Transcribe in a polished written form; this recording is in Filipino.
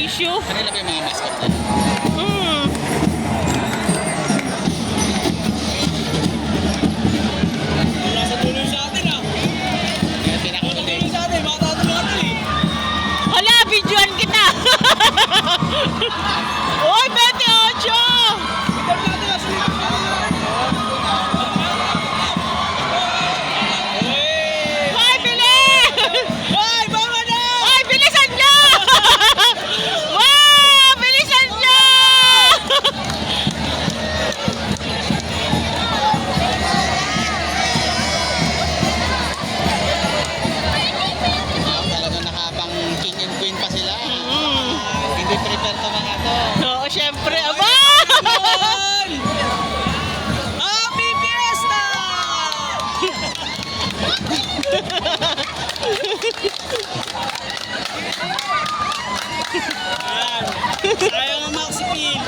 tissue. Kanila ba yung mga mascot din? Hmm. Wala sa tulong sa atin ah. Kaya tinakot din. Tulong sa atin, baka tatulong natin eh. Hala, videoan kita. Oy, 28! Bitar natin ah, sulit natin ah. Hoy, bilis! Ay, bama na! Hoy, bilisan nyo! Wow, bilisan nyo! Talagang nakapang king and queen pa sila. Hindi prepare to mga to. Oo, syempre. Aba! Yan! Happy Fiesta! Ayan. Sayang ang Maxi Pin.